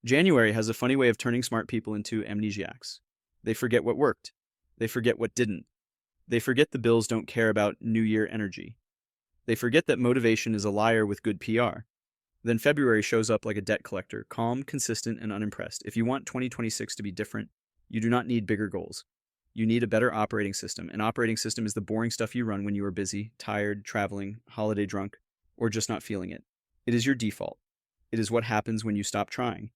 January has a funny way of turning smart people into amnesiacs. They forget what worked. They forget what didn't. They forget the bills don't care about New Year energy. They forget that motivation is a liar with good PR. Then February shows up like a debt collector, calm, consistent, and unimpressed. If you want 2026 to be different, you do not need bigger goals. You need a better operating system. An operating system is the boring stuff you run when you are busy, tired, traveling, holiday drunk, or just not feeling it. It is your default. It is what happens when you stop trying.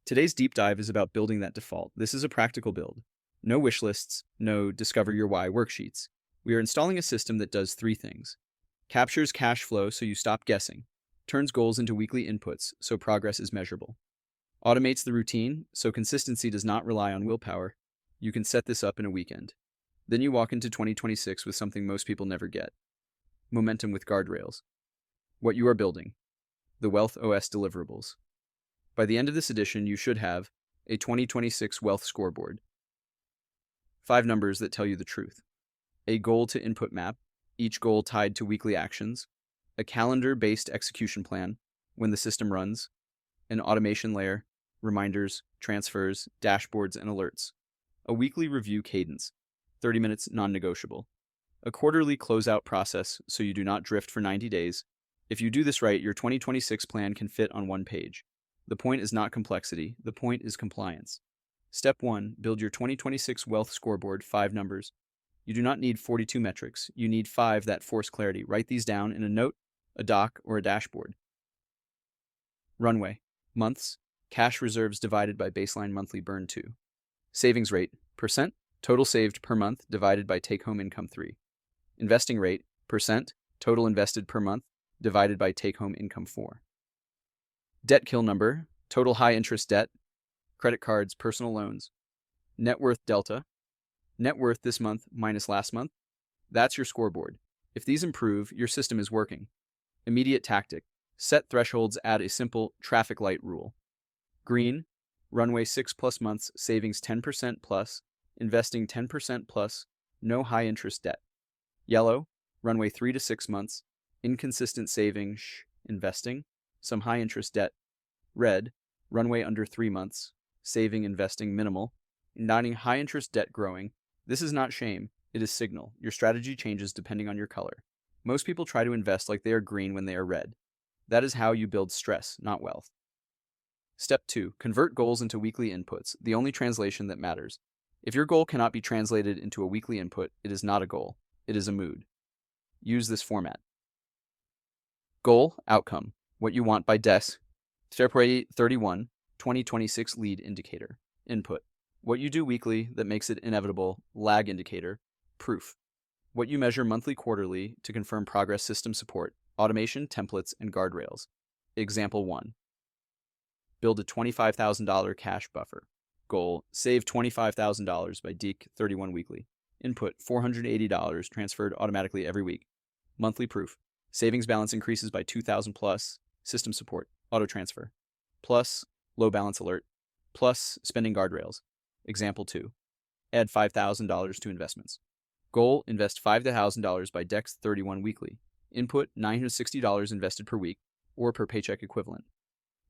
Today's deep dive is about building that default. This is a practical build. No wish lists, no discover your why worksheets. We are installing a system that does three things: captures cash flow so you stop guessing, turns goals into weekly inputs so progress is measurable, automates the routine so consistency does not rely on willpower. You can set this up in a weekend. Then you walk into 2026 with something most people never get: momentum with guardrails. What you are building: the Wealth OS deliverables. By the end of this edition, you should have a 2026 Wealth Scoreboard. 5 numbers that tell you the truth. A goal to input map, each goal tied to weekly actions. A calendar-based execution plan when the system runs. An automation layer, reminders, transfers, dashboards, and alerts. A weekly review cadence, 30 minutes non-negotiable. A quarterly closeout process so you do not drift for 90 days. If you do this right, your 2026 plan can fit on one page. The point is not complexity, the point is compliance. Step 1. Build your 2026 Wealth Scoreboard, 5 numbers. You do not need 42 metrics, you need 5 that force clarity. Write these down in a note, a doc, or a dashboard. Runway. Months. Cash reserves divided by baseline monthly burn 2. Savings rate. Percent. Total saved per month divided by take-home income 3. Investing rate. Percent. Total invested per month divided by take-home income 4. Debt kill number. Total high interest debt. Credit cards, personal loans. Net worth delta. Net worth this month minus last month. That's your scoreboard. If these improve, your system is working. Immediate tactic. Set thresholds, add a simple traffic light rule. Green, runway 6+ months, savings 10% plus, investing 10% plus, no high interest debt. Yellow, runway 3 to 6 months, inconsistent savings, investing, some high interest debt. Red, runway under 3 months, saving, investing minimal, nodding high interest debt growing. This is not shame, it is signal. Your strategy changes depending on your color. Most people try to invest like they are green when they are red. That is how you build stress, not wealth. Step 2. Convert goals into weekly inputs, the only translation that matters. If your goal cannot be translated into a weekly input, it is not a goal, it is a mood. Use this format. Goal, outcome, what you want by desk. February 31, 2026 lead indicator. Input, what you do weekly that makes it inevitable. Lag indicator. Proof, what you measure monthly, quarterly to confirm progress. System support, automation, templates, and guardrails. Example 1. Build a $25,000 cash buffer. Goal, save $25,000 by DEEK 31 weekly. Input, $480 transferred automatically every week. Monthly proof, savings balance increases by $2,000 plus. System support, auto transfer, plus low balance alert, plus spending guardrails. Example 2. Add $5,000 to investments. Goal, invest $5,000 by DEX 31 weekly. Input, $960 invested per week or per paycheck equivalent.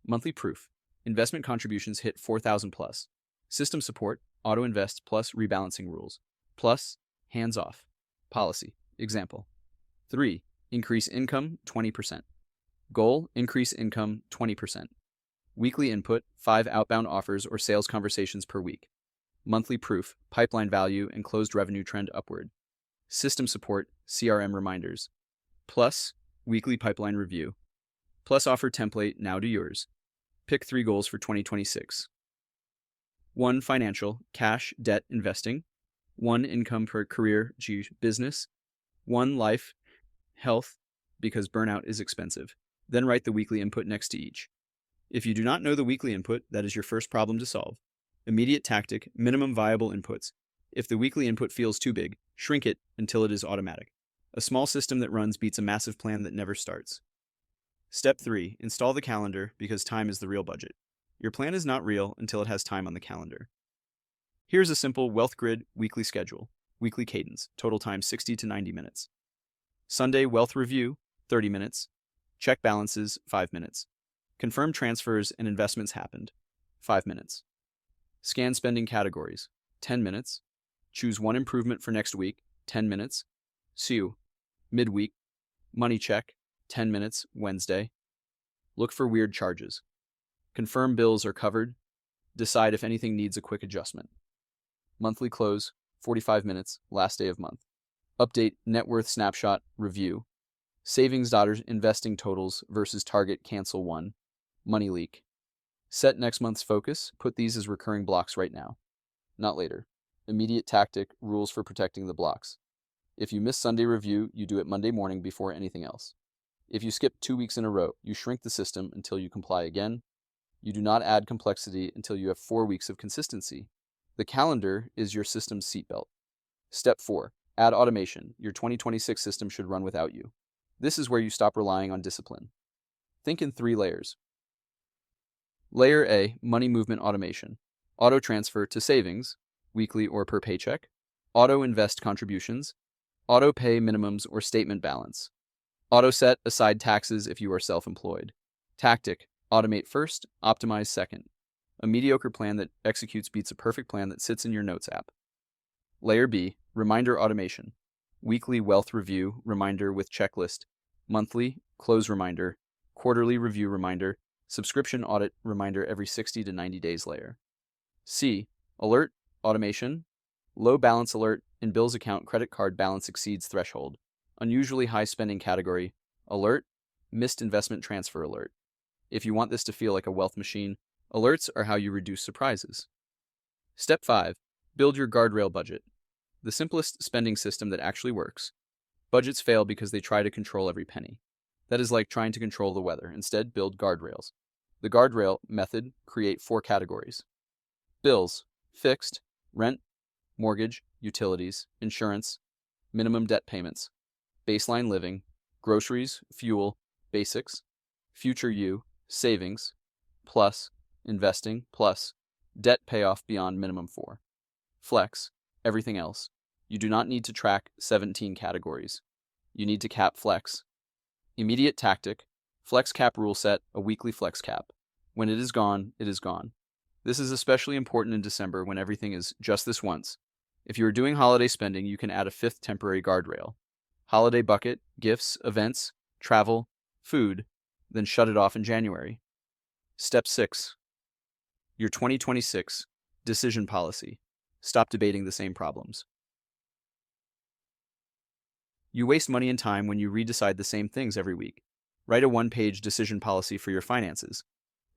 Monthly proof, investment contributions hit $4,000 plus. System support, auto invest plus rebalancing rules, plus hands off policy. Example 3. Increase income 20%. Goal, increase income 20%. Weekly input, 5 outbound offers or sales conversations per week. Monthly proof, pipeline value and closed revenue trend upward. System support, CRM reminders. Plus, weekly pipeline review. Plus offer template, now do yours. Pick 3 goals for 2026. 1. Financial, cash, debt, investing. 1. Income per career, business. 1. Life, health, because burnout is expensive. Then write the weekly input next to each. If you do not know the weekly input, that is your first problem to solve. Immediate tactic, minimum viable inputs. If the weekly input feels too big, shrink it until it is automatic. A small system that runs beats a massive plan that never starts. Step 3. Install the calendar because time is the real budget. Your plan is not real until it has time on the calendar. Here's a simple Wealth Grid weekly schedule. Weekly cadence, total time 60 to 90 minutes. Sunday Wealth Review, 30 minutes. Check balances, 5 minutes. Confirm transfers and investments happened. 5 minutes. Scan spending categories, 10 minutes. Choose one improvement for next week, 10 minutes. SU, midweek. Money check, 10 minutes, Wednesday. Look for weird charges. Confirm bills are covered. Decide if anything needs a quick adjustment. Monthly close, 45 minutes, last day of month. Update net worth snapshot, review. Savings dollars investing totals versus target, cancel one. Money leak. Set next month's focus, put these as recurring blocks right now, not later. Immediate tactic, rules for protecting the blocks. If you miss Sunday review, you do it Monday morning before anything else. If you skip 2 weeks in a row, you shrink the system until you comply again. You do not add complexity until you have 4 weeks of consistency. The calendar is your system's seatbelt. Step 4. Add automation. Your 2026 system should run without you. This is where you stop relying on discipline. Think in 3 layers. Layer A, money movement automation. Auto transfer to savings, weekly or per paycheck. Auto invest contributions. Auto pay minimums or statement balance. Auto set aside taxes if you are self-employed. Tactic, automate first, optimize second. A mediocre plan that executes beats a perfect plan that sits in your notes app. Layer B, reminder automation. Weekly wealth review reminder with checklist. Monthly close reminder. Quarterly review reminder. Subscription audit reminder every 60 to 90 days. Layer C, alert automation. Low balance alert in bills account, credit card balance exceeds threshold. Unusually high spending category. Alert, missed investment transfer alert. If you want this to feel like a wealth machine, alerts are how you reduce surprises. Step 5. Build your guardrail budget. The simplest spending system that actually works. Budgets fail because they try to control every penny. That is like trying to control the weather. Instead, build guardrails. The guardrail method, create 4 categories. Bills, fixed, rent, mortgage, utilities, insurance, minimum debt payments, baseline living, groceries, fuel, basics, future you, savings, plus, investing, plus, debt payoff beyond minimum 4. Flex, everything else. You do not need to track 17 categories. You need to cap flex. Immediate tactic, flex cap rule set, a weekly flex cap. When it is gone, it is gone. This is especially important in December when everything is just this once. If you are doing holiday spending, you can add a 5th temporary guardrail. Holiday bucket, gifts, events, travel, food, then shut it off in January. Step 6. Your 2026 decision policy. Stop debating the same problems. You waste money and time when you redecide the same things every week. Write a 1-page decision policy for your finances.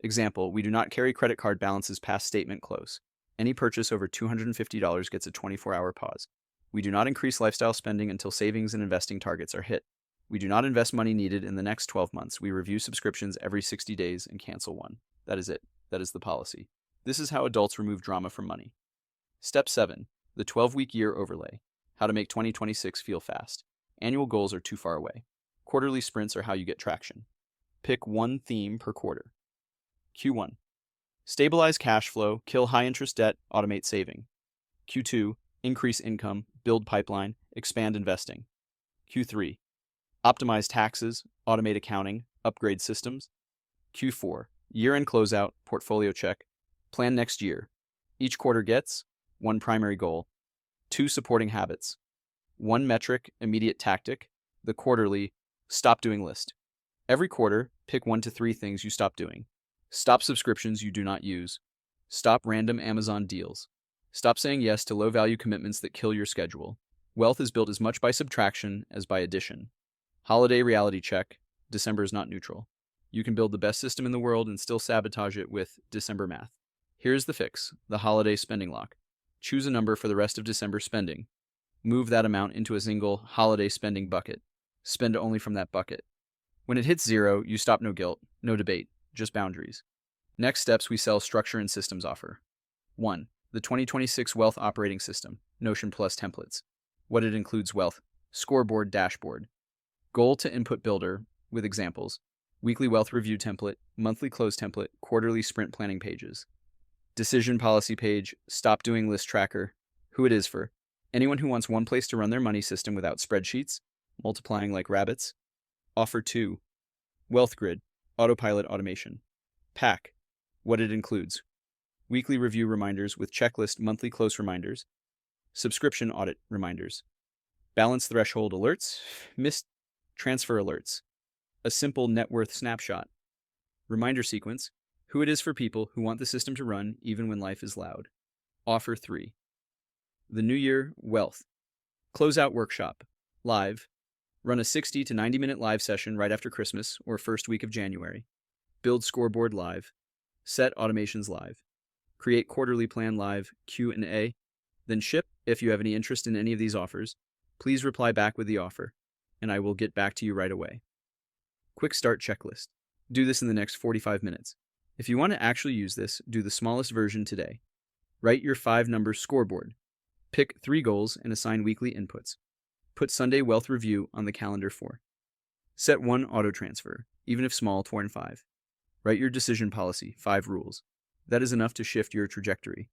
Example, we do not carry credit card balances past statement close. Any purchase over $250 gets a 24-hour pause. We do not increase lifestyle spending until savings and investing targets are hit. We do not invest money needed in the next 12 months. We review subscriptions every 60 days and cancel one. That is it. That is the policy. This is how adults remove drama from money. Step 7. The 12-week year overlay. How to make 2026 feel fast. Annual goals are too far away. Quarterly sprints are how you get traction. Pick one theme per quarter. Q1. Stabilize cash flow, kill high-interest debt, automate saving. Q2. Increase income, build pipeline, expand investing. Q3. Optimize taxes, automate accounting, upgrade systems. Q4. Year-end closeout, portfolio check. Plan next year. Each quarter gets 1 primary goal, 2 supporting habits, 1 metric, immediate tactic, the quarterly, stop doing list. Every quarter, pick 1 to 3 things you stop doing. Stop subscriptions you do not use. Stop random Amazon deals. Stop saying yes to low-value commitments that kill your schedule. Wealth is built as much by subtraction as by addition. Holiday reality check. December is not neutral. You can build the best system in the world and still sabotage it with December math. Here's the fix, the holiday spending lock. Choose a number for the rest of December spending. Move that amount into a single holiday spending bucket. Spend only from that bucket. When it hits 0, you stop. No guilt, no debate, just boundaries. Next steps we sell structure and systems offer. 1. The 2026 Wealth Operating System, Notion Plus templates. What it includes: wealth, scoreboard, dashboard. Goal to input builder with examples. Weekly wealth review template, monthly close template, quarterly sprint planning pages. Decision policy page, stop doing list tracker. Who it is for: anyone who wants one place to run their money system without spreadsheets, multiplying like rabbits. Offer 2. Wealth grid, autopilot automation. Pack. What it includes: weekly review reminders with checklist monthly close reminders, subscription audit reminders, balance threshold alerts, missed transfer alerts, a simple net worth snapshot, reminder sequence, who it is for people who want the system to run even when life is loud. Offer 3. The New Year Wealth Closeout Workshop, live. Run a 60 to 90-minute live session right after Christmas or first week of January. Build scoreboard live. Set automations live. Create quarterly plan live, Q&A. Then ship. If you have any interest in any of these offers, please reply back with the offer, and I will get back to you right away. Quick start checklist. Do this in the next 45 minutes. If you want to actually use this, do the smallest version today. Write your 5-number scoreboard. Pick 3 goals and assign weekly inputs. Put Sunday Wealth Review on the calendar for. Set 1 auto transfer, even if small, 4 and 5. Write your decision policy, 5 rules. That is enough to shift your trajectory.